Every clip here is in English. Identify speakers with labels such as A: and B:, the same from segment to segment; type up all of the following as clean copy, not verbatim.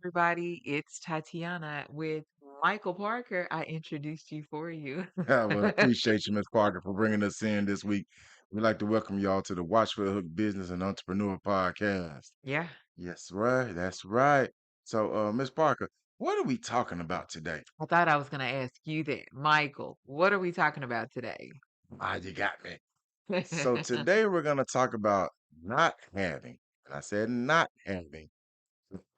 A: everybody. It's Tatiana with Michael Parker. I introduced you for you.
B: Well, appreciate you, Miss Parker, for bringing us in this week. We'd like to welcome y'all to the Watch for the Hook Business and Entrepreneur Podcast.
A: Yeah,
B: Yes, right. That's right. So, Miss Parker, what are we talking about today?
A: I thought I was going to ask you that. Michael, what are we talking about today?
B: You got me. So today we're going to talk about not having, and I said not having,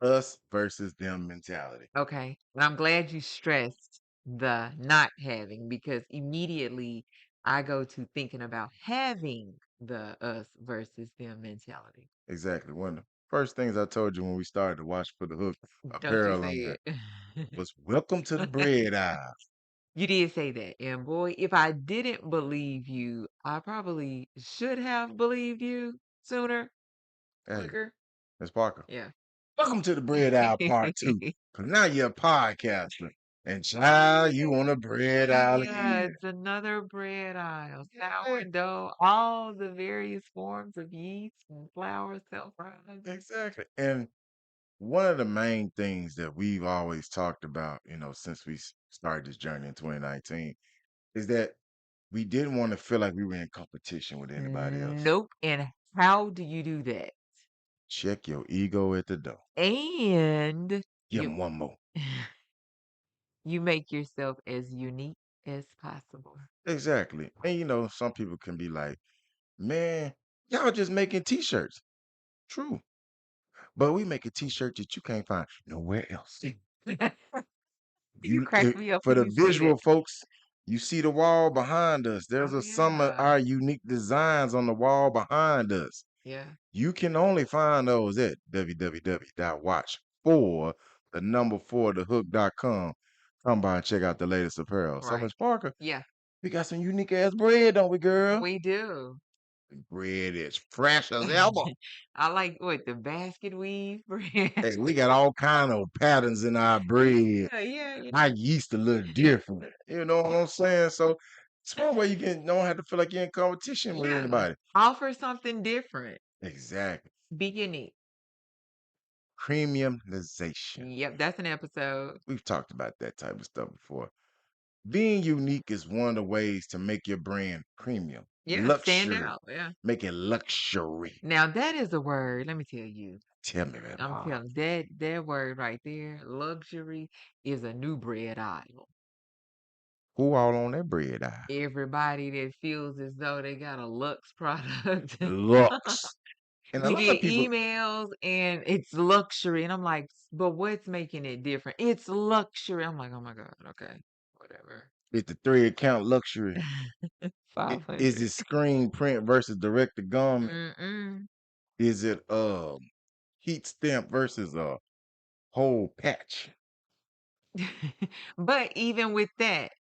B: us versus them mentality.
A: Okay. And I'm glad you stressed the not having because immediately I go to thinking about having the us versus them mentality.
B: Exactly. One of the first things I told you when we started to Watch for the Hook
A: Don't you
B: apparel line
A: say it.
B: was welcome to the bread aisle.
A: You did say that. And boy, if I didn't believe you, I probably should have believed you sooner,
B: Hey,
A: quicker.
B: Miss Parker.
A: Yeah.
B: Welcome to the Bread Aisle Part 2. Because now you're a podcaster. And child, you on a bread aisle
A: Yeah,
B: again.
A: it's another bread aisle,
B: Yeah,
A: sourdough, all the various forms of yeast and flour, self-rising.
B: exactly. And one of the main things that we've always talked about, since we started this journey in 2019, is that we didn't want to feel like we were in competition with anybody else.
A: Nope. And how do you do that?
B: Check your ego at the door.
A: And
B: Give
A: you
B: them one more.
A: you make yourself as unique as possible.
B: Exactly. And some people can be like, man, y'all just making t-shirts. True. But we make a t-shirt that you can't find nowhere else.
A: You crack me up
B: For
A: when
B: the
A: you say that.
B: visual folks, you see the wall behind us. There's
A: Oh,
B: some of
A: yeah.
B: our unique designs on the wall behind us.
A: Yeah.
B: You can only find those at www.watch4, the number 4, the hook.com. Come by and check out the latest apparel. So,
A: Right.
B: Miss Parker,
A: Yeah,
B: we got some unique ass bread, don't we, girl?
A: we do.
B: Bread is fresh as ever.
A: I like what the basket weave bread.
B: Hey, we got all kind of patterns in our bread.
A: Yeah, yeah, yeah.
B: Our yeast a little different. You know what I'm saying? So it's one way you can don't have to feel like you're in competition with
A: Yeah.
B: anybody.
A: Offer something different.
B: Exactly.
A: Be unique.
B: Premiumization.
A: Yep, that's an episode.
B: We've talked about that type of stuff before. Being unique is one of the ways to make your brand premium.
A: Yeah, stand
B: Luxury.
A: out. Yeah.
B: Make it luxury.
A: Now that is a word. Let me tell you.
B: Tell me that,
A: I'm
B: Mom.
A: telling that word right there, luxury, is a new bread aisle.
B: Who all on that bread aisle?
A: Everybody that feels as though they got a Lux product.
B: Lux. And a
A: You
B: lot of
A: get
B: people,
A: emails and it's luxury. And I'm like, but what's making it different? It's luxury. I'm like, oh my God, okay, whatever.
B: it's the thread count luxury. Is
A: 500.
B: it screen print versus direct to garment?
A: Mm-mm.
B: Is it heat stamp versus a whole patch?
A: But even with that,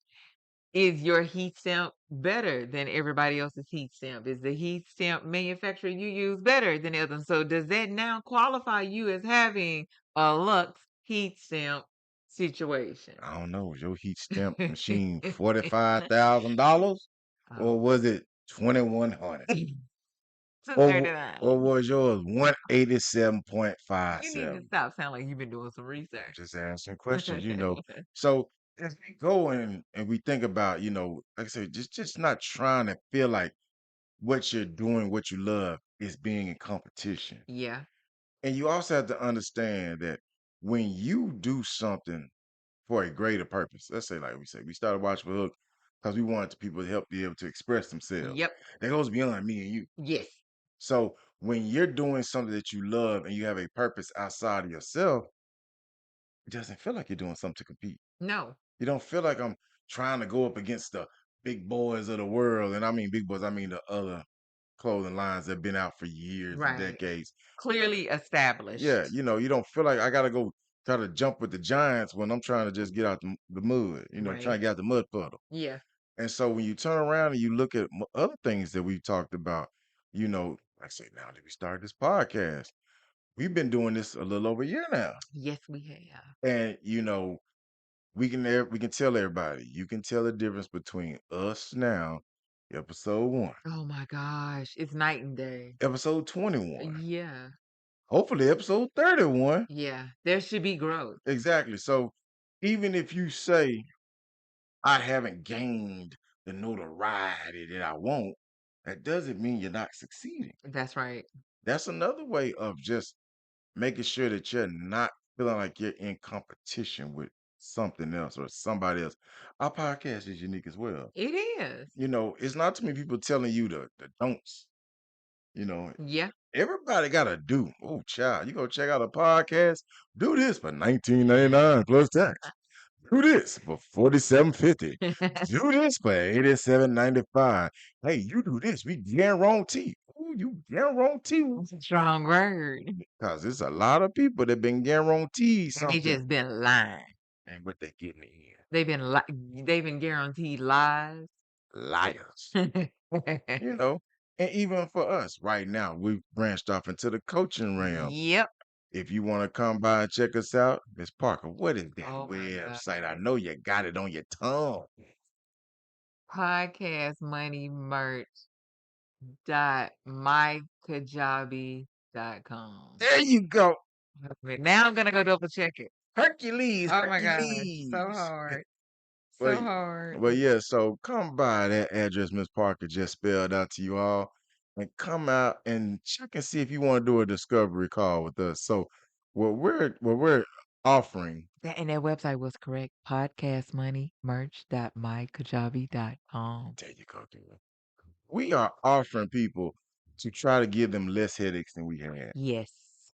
A: is your heat stamp better than everybody else's heat stamp? Is the heat stamp manufacturer you use better than the other? So does that now qualify you as having a Lux heat stamp situation?
B: I don't know. Was your heat stamp machine $45,000 or
A: Oh,
B: was it 2,100? Or
A: 239.
B: was yours
A: You need to
B: 187.57?
A: stop sounding like you've been doing some
B: I'm
A: research.
B: just asking questions. So as we go and we think about, like I said, just not trying to feel like what you're doing, what you love is being in competition.
A: Yeah.
B: And you also have to understand that when you do something for a greater purpose, let's say, like we said, we started watching for Hook because we wanted the people to help be able to express themselves.
A: Yep.
B: That goes beyond me and you.
A: Yes.
B: So when you're doing something that you love and you have a purpose outside of yourself, it doesn't feel like you're doing something to compete.
A: No.
B: You don't feel like I'm trying to go up against the big boys of the world. And I mean big boys, I mean the other clothing lines that have been out for years and
A: Right.
B: decades.
A: Clearly
B: Yeah,
A: established.
B: you don't feel like I gotta go try to jump with the giants when I'm trying to just get out the mud, trying
A: Right.
B: to get out the mud puddle.
A: Yeah.
B: And so when you turn around and you look at other things that we've talked about, like I say, now that we started this podcast, we've been doing this a little over a year now,
A: Yes, we have.
B: and we can tell everybody, you can tell the difference between us now, episode 1,
A: Oh my gosh. It's night and day.
B: episode 21.
A: Yeah.
B: hopefully episode 31.
A: Yeah, there should be growth.
B: Exactly. So even if you say I haven't gained the notoriety that I want, that doesn't mean you're not succeeding.
A: That's right.
B: That's another way of just making sure that you're not feeling like you're in competition with something else or somebody else. Our podcast is unique as well.
A: It is.
B: It's not too many people telling you the don'ts. You know,
A: Yeah.
B: everybody got a do. Oh, child, you go check out a podcast. Do this for 19.99 plus tax. Do this for 47.50. Do this for 87.95. Hey, you do this. We guarantee. Ooh, you guarantee.
A: That's a strong word.
B: Because there's a lot of people that been guaranteed
A: And they
B: something
A: just been lying.
B: and what they getting in.
A: They've been guaranteed lies.
B: Liars. You know, and even for us right now, we've branched off into the coaching realm.
A: Yep.
B: If you want to come by and check us out, Miss Parker, what is that
A: Oh my God.
B: website? I know you got it on your tongue.
A: Podcast money merch dot mykajabi.com.
B: There you go.
A: Now I'm gonna go double check it.
B: Hercules,
A: Oh my gosh, so
B: Hercules.
A: hard.
B: Well,
A: So hard.
B: well, yeah. So come by that address, Miss Parker just spelled out to you all, and come out and check and see if you want to do a discovery call with us. So, what we're offering.
A: And that website was correct. Podcastmoneymerch.mykajabi.com.
B: There you go, girl. We are offering people to try to give them less headaches than we had.
A: Yes.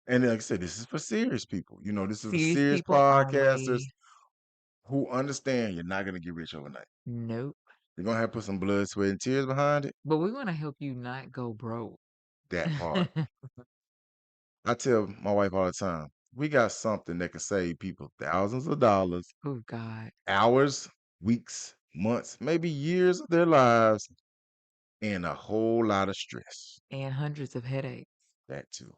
B: And like I said, this is for serious people. This is for
A: Serious
B: serious
A: people
B: podcasters
A: only.
B: who understand you're not going to get rich overnight.
A: Nope.
B: You're going to have to put some blood, sweat, and tears behind it.
A: But we want to help you not go broke.
B: That part. I tell my wife all the time, we got something that can save people thousands of dollars,
A: Oh God.
B: hours, weeks, months, maybe years of their lives, and a whole lot of stress.
A: And hundreds of headaches.
B: That too.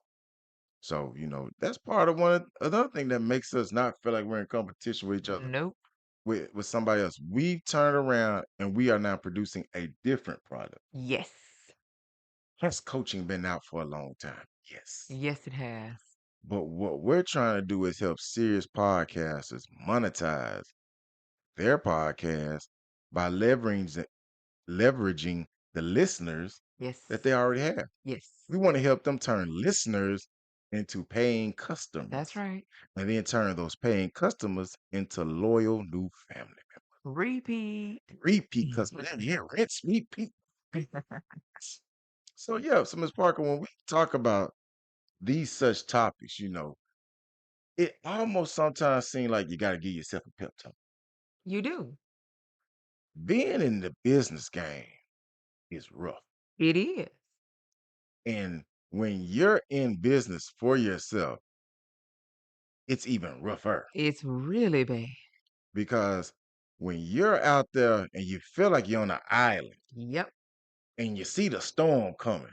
B: So, that's part of another thing that makes us not feel like we're in competition with each other,
A: Nope.
B: with somebody else. We've turned around and we are now producing a different product.
A: Yes.
B: Has coaching been out for a long time? Yes.
A: Yes, it has.
B: But what we're trying to do is help serious podcasters monetize their podcast by leveraging the listeners
A: Yes.
B: that they already have.
A: Yes.
B: We want to help them turn listeners into paying
A: That's
B: customers
A: right.
B: and then turn those paying customers into loyal new family
A: Repeat.
B: members. Repeat customers. Yeah, rinse, repeat. So yeah, so Ms. Parker, when we talk about these such topics, it almost sometimes seems like you got to give yourself a pep talk.
A: You do.
B: Being in the business game is rough.
A: It is.
B: And when you're in business for yourself, it's even rougher
A: It's really bad.
B: because when you're out there and you feel like you're on an island
A: Yep.
B: and you see the storm coming,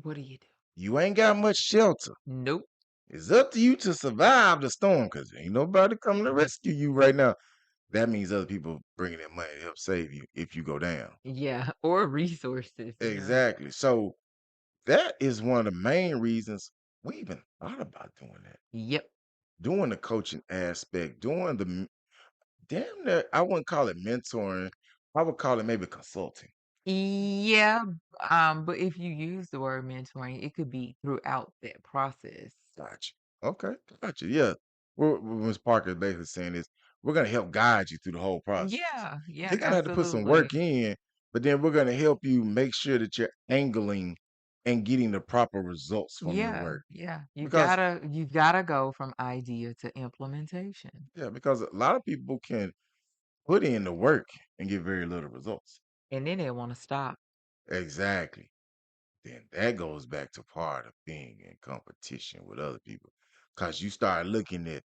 A: What do you do?
B: you ain't got much shelter.
A: Nope.
B: It's up to you to survive the storm because ain't nobody coming to rescue you right now. That means other people bringing in money to help save you if you go down.
A: Yeah. Or resources.
B: Exactly. So that is one of the main reasons we even thought about doing that.
A: Yep.
B: Doing the coaching aspect, doing damn near, I wouldn't call it mentoring. I would call it maybe consulting.
A: Yeah. But if you use the word mentoring, it could be throughout that process.
B: Gotcha. Okay, gotcha. Yeah. What Ms. Parker is basically saying is we're going to help guide you through the whole process.
A: Yeah. Yeah.
B: You're going to have to put some
A: Absolutely.
B: work in, but then we're going to help you make sure that you're angling and getting the proper results from your
A: Yeah.
B: work.
A: Yeah.
B: Because,
A: You've gotta go from idea to implementation.
B: yeah, because a lot of people can put in the work and get very little results.
A: And then they want to stop.
B: Exactly. Then that goes back to part of being in competition with other people. Because you start looking at,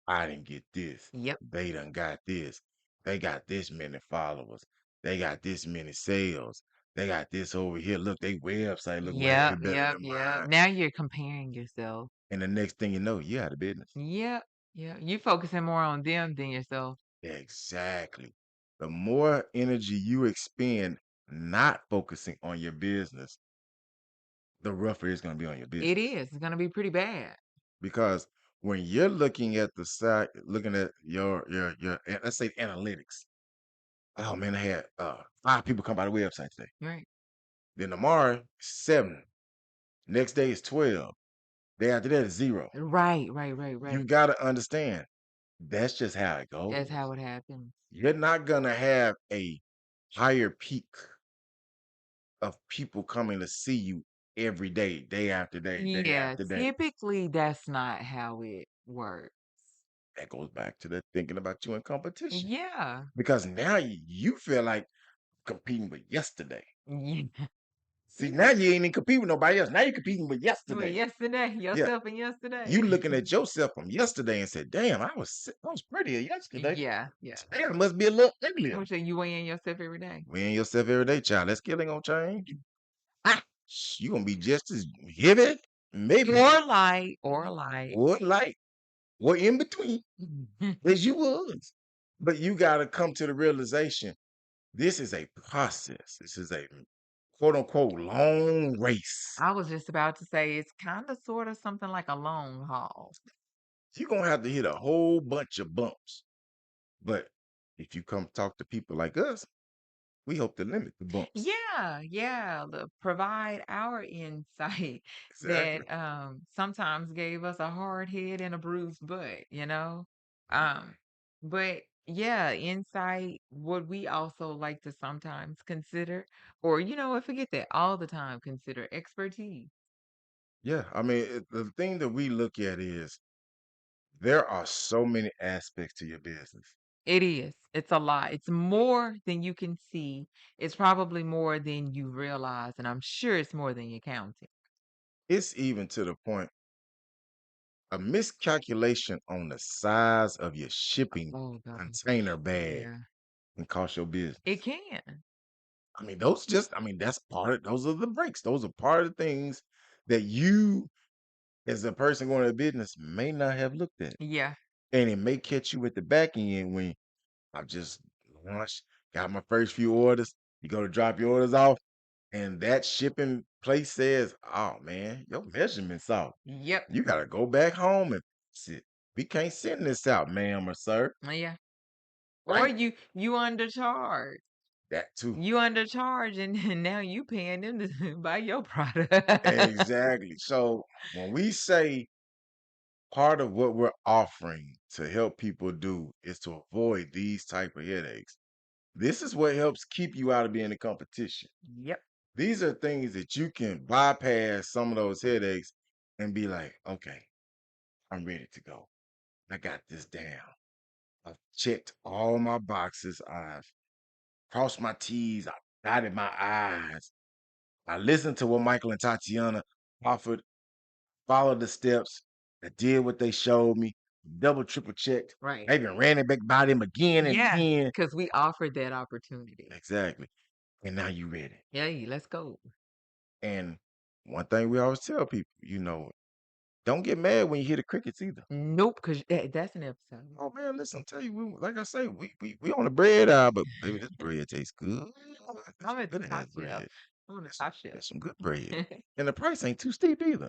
B: I didn't get this.
A: Yep.
B: They done got this. They got this many followers. They got this many sales. They got this over here. Look, they website look way
A: Yep.
B: better
A: Yep.
B: than
A: Yep.
B: mine.
A: Now you're comparing yourself.
B: And the next thing you know, you out of business.
A: Yep. Yeah. You focusing more on them than yourself.
B: Exactly. The more energy you expend not focusing on your business, the rougher it's gonna be on your
A: It
B: business.
A: is. It's gonna be pretty bad.
B: Because when you're looking at the site, looking at let's say analytics. Oh man, I had 5 people come by the website today.
A: Right.
B: Then tomorrow, 7. Next day is 12. Day after that is 0.
A: Right, right, right,
B: You
A: right.
B: gotta understand that's just how it
A: That's
B: goes.
A: how it happens.
B: You're not gonna have a higher peak of people coming to see you every day, day after day, day
A: Yeah,
B: after day.
A: typically that's not how it works.
B: That goes back to the thinking about you in competition.
A: Yeah.
B: Because now you feel like competing with yesterday.
A: Yeah.
B: See, now you ain't even competing with nobody else. Now you're competing with
A: Well,
B: yesterday.
A: yesterday,
B: Yeah.
A: yourself and yesterday.
B: You looking at yourself from yesterday and said, damn, I was prettier yesterday.
A: Yeah, yeah.
B: Today I must be a little uglier.
A: Which you weigh in yourself every day.
B: Weighing yourself every day, child. That skill ain't gonna change. Ah, you gonna be just as heavy, maybe,
A: Or light.
B: or light, or in between as you was. But you gotta come to the realization this is a process. This is a quote unquote long race.
A: I was just about to say it's kind of sort of something like a long haul.
B: You're gonna have to hit a whole bunch of bumps. But if you come talk to people like us, we hope to limit the bumps.
A: Yeah, yeah. Provide our insight
B: Exactly.
A: that sometimes gave us a hard head and a bruised butt, you know? Um, but yeah, insight, what we also like to sometimes consider, or forget that all the time, consider expertise.
B: Yeah. I mean, the thing that we look at is there are so many aspects to your business.
A: It is. It's a lot. It's more than you can see. It's probably more than you realize, and I'm sure it's more than you're counting.
B: It's even to the point a miscalculation on the size of your shipping
A: Oh God.
B: container bag
A: Yeah.
B: can cost your
A: It
B: business.
A: can.
B: I mean, that's part of those are the breaks. Those are part of the things that you as a person going to business may not have looked at.
A: Yeah.
B: And it may catch you at the back end when I've just launched, got my first few orders. You go to drop your orders off, and that shipping place says, "Oh man, your measurements off.
A: Yep.
B: You gotta go back home and sit. We can't send this out, ma'am or sir."
A: Yeah. Or
B: Right?
A: you undercharge.
B: That too.
A: You undercharge and now you paying them to buy your product.
B: Exactly. So when we say part of what we're offering to help people do is to avoid these type of headaches. This is what helps keep you out of being in competition.
A: Yep.
B: These are things that you can bypass some of those headaches and be like, okay, I'm ready to go. I got this down. I've checked all my boxes. I've crossed my T's. I've dotted my I's. I listened to what Michael and Tatiana offered, followed the steps. I did what they showed me, double, triple checked.
A: Right.
B: I even ran it back by them again and
A: Yeah.
B: again.
A: Because we offered that opportunity.
B: Exactly. And now you ready.
A: Hey, let's go.
B: And one thing we always tell people, don't get mad when you hear the crickets either.
A: Nope, because that's an episode.
B: Oh man, listen, I'm telling you, like I say, we on the bread aisle, but baby, this bread tastes good. That's
A: I'm
B: some
A: at the
B: good
A: top
B: ass
A: shelf.
B: bread.
A: I'm on the
B: That's some
A: top shelf.
B: that's some good bread. And the price ain't too steep either.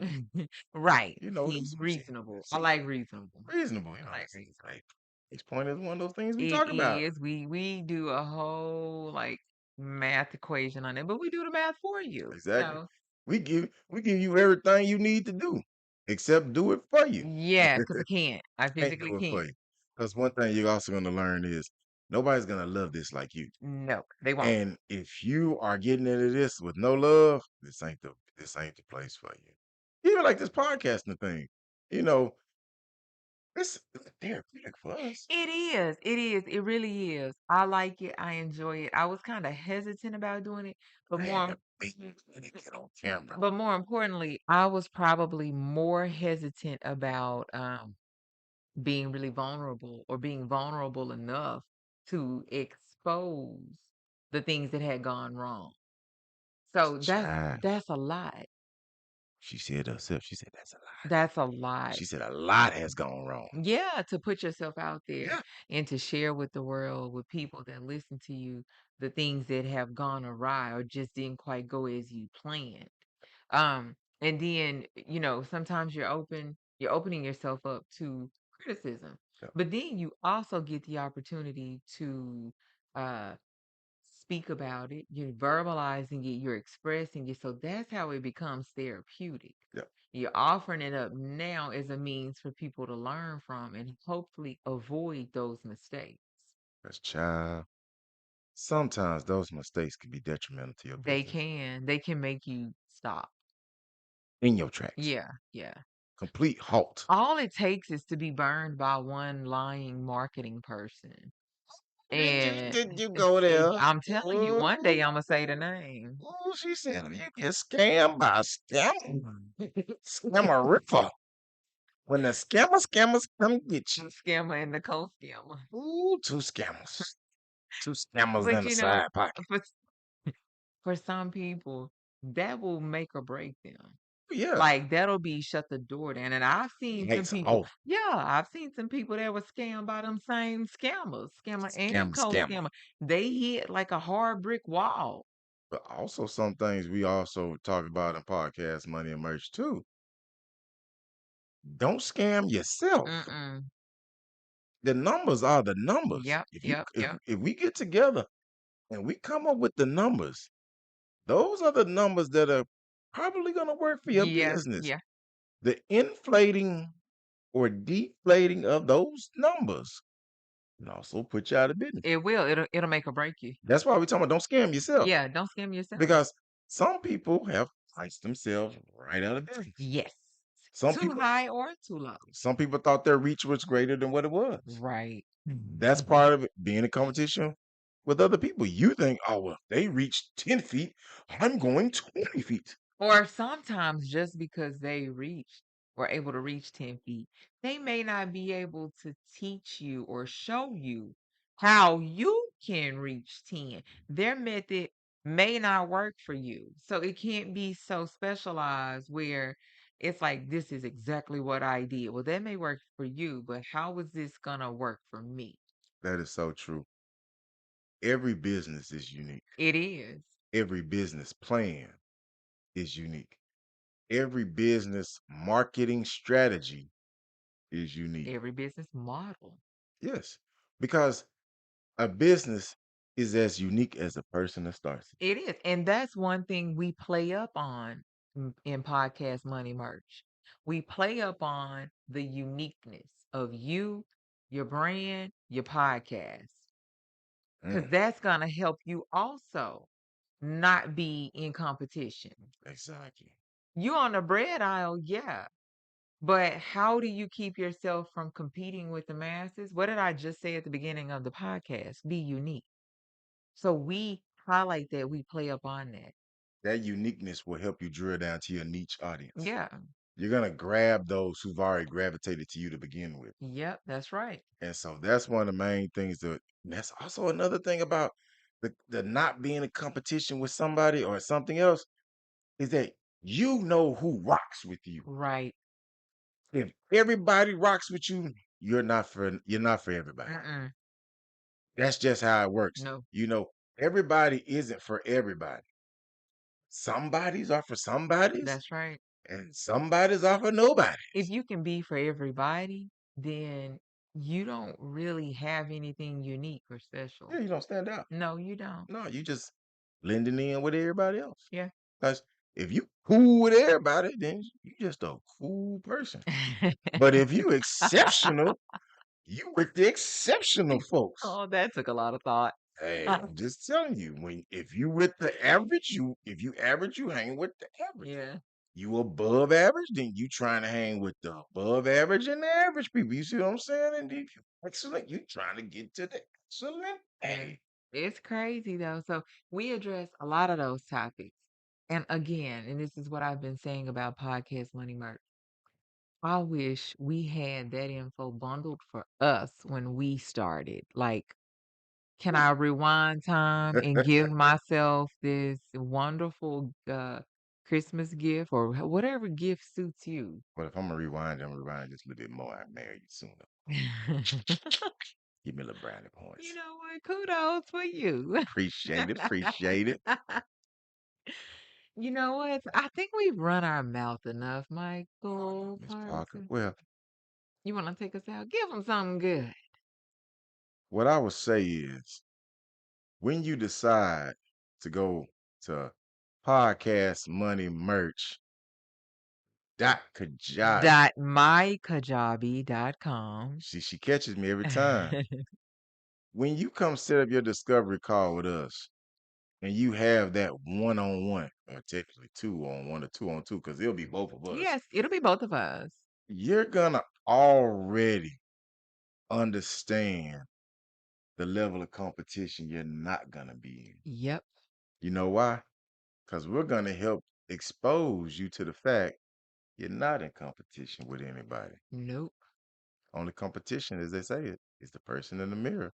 A: Right. See,
B: This
A: reasonable. I
B: see
A: like reasonable.
B: reasonable,
A: I like
B: it's
A: reasonable.
B: like each point is one of those things we
A: It
B: talk about.
A: is. We do a whole like math equation on it, but we do the math for you.
B: Exactly. We give you everything you need to do, except do it for you.
A: Yeah, because I can't. I
B: Can't
A: physically
B: do it for
A: can't.
B: you. Because one thing you're also gonna learn is nobody's gonna love this like you.
A: No, they won't.
B: And if you are getting into this with no love, this ain't the place for you. Even like this podcasting thing, you know, it's therapeutic for us.
A: It is. It is. It really is. I like it. I enjoy it. I was kind of hesitant about doing it, but
B: I had to be let it get on camera.
A: more importantly, I was probably more hesitant about being really vulnerable or being vulnerable enough to expose the things that had gone wrong. So
B: Child,
A: that's a lot.
B: she said herself, she said that's a lot.
A: That's a lot.
B: She said a lot has gone wrong.
A: Yeah, to put yourself out there
B: Yeah.
A: and to share with the world, with people that listen to you, the things that have gone awry or just didn't quite go as you planned. Um, And then, sometimes you're opening yourself up to criticism.
B: Yeah,
A: But then you also get the opportunity to uh speak about it, you're verbalizing it, you're expressing it. So that's how it becomes therapeutic.
B: yeah.
A: You're offering it up now as a means for people to learn from and hopefully avoid those mistakes.
B: That's child. Sometimes those mistakes can be detrimental to your
A: They
B: business
A: can. They can make you stop.
B: in your tracks.
A: Yeah, yeah.
B: Complete halt.
A: All it takes is to be burned by one lying marketing person. And
B: Did you go there?
A: I'm telling you,
B: Ooh,
A: one day I'm gonna say the name.
B: ooh, she said you get scammed by a scammer. Scammer ripper. When the scammers come get you.
A: The scammer and the co-scammer.
B: Ooh, two scammers. Two scammers
A: But
B: in the side pocket.
A: for for some people, that will make or break them.
B: Yeah.
A: Like that'll be shut the door down. And I've seen some
B: Lights
A: people,
B: off.
A: yeah, I've seen some people that were scammed by them same scammers, scammer and
B: Scammer.
A: co-scammer. They hit like a hard brick wall.
B: But also some things we also talk about in podcast money and merch too. Don't scam yourself.
A: Mm-mm.
B: The numbers are the numbers.
A: Yep,
B: If you
A: yep,
B: if
A: yep.
B: if we get together and we come up with the numbers, those are the numbers that are probably going to work for your
A: Yeah,
B: business.
A: yeah.
B: The inflating or deflating of those numbers can also put you out of business.
A: It will. It'll make or break you.
B: That's why we're talking about don't scam yourself
A: Yeah, don't scam yourself.
B: because some people have priced themselves right out of business.
A: Yes.
B: Some
A: Too
B: people
A: high or too low.
B: some people thought their reach was greater than what it was.
A: Right.
B: That's part of it, being in competition with other people. You think, oh well, they reached 10 feet, I'm going 20 feet.
A: Or sometimes just because they were able to reach 10 feet, they may not be able to teach you or show you how you can reach 10. Their method may not work for you. So it can't be so specialized where it's like, this is exactly what I did. Well, that may work for you, but how is this going to work for me?
B: That is so true. Every business is unique.
A: It is.
B: Every business plan is unique. Every business marketing strategy is unique.
A: Every business model.
B: Yes, because a business is as unique as the person that starts it.
A: It is. And that's one thing we play up on in podcast money merch. We play up on the uniqueness of you, your brand, your podcast, because
B: Mm,
A: that's going to help you also not be in competition.
B: exactly.
A: You on the bread aisle, yeah. But how do you keep yourself from competing with the masses? What did I just say at the beginning of the podcast? Be unique. So we highlight that, we play up on that.
B: That uniqueness will help you drill down to your niche audience.
A: Yeah.
B: You're going to grab those who've already gravitated to you to begin with.
A: Yep, that's right.
B: And so that's one of the main things that that's also another thing about the not being in competition with somebody or something else is that you know who rocks with you.
A: Right.
B: If everybody rocks with you, you're not for everybody.
A: Mm-mm.
B: That's just how it works.
A: No,
B: Everybody isn't for everybody. Somebody's are for somebody's
A: that's right.
B: and somebody's are for
A: If
B: nobody's.
A: you can be for everybody, then you don't really have anything unique or
B: Yeah,
A: special.
B: you don't stand out.
A: No, you don't.
B: No, you just blending in with everybody else.
A: Yeah.
B: Because if you cool with everybody, then you just a cool person. But if you exceptional, you with the exceptional folks.
A: Oh, that took a lot of thought.
B: Hey, I'm just telling you, if you with the average, if you average, you hang with the average.
A: Yeah.
B: You above average, then you trying to hang with the above average and the average people. You see what I'm saying? And if you excellent, you trying to get to the excellent.
A: Yeah.
B: Hey,
A: It's crazy though. So we address a lot of those topics. And again, and this is what I've been saying about podcast money merch. I wish we had that info bundled for us when we started. Like, can I rewind time and give myself this wonderful Christmas gift or whatever gift suits you?
B: but if I'm gonna rewind just a little bit more. I marry you sooner. Give me a little brownie
A: You
B: points.
A: know what? Kudos for you.
B: Appreciate it. Appreciate it.
A: You know what? I think we've run our mouth enough, Michael
B: Miss Parker.
A: Parson.
B: Well,
A: You want to take us out? Give them something good.
B: what I would say is when you decide to go to podcast money merch dot Kajabi,
A: .mykajabi.com.
B: she catches me every time. When you come set up your discovery call with us and you have that one on one, or technically 2-on-1 or 2-on-2, because it'll be both of us,
A: Yes, it'll be both of us.
B: you're gonna already understand the level of competition you're not gonna be in.
A: Yep.
B: You know why? Because we're gonna help expose you to the fact you're not in competition with anybody.
A: Nope.
B: Only competition, as they say it, is the person in the mirror.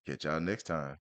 B: Catch y'all next time.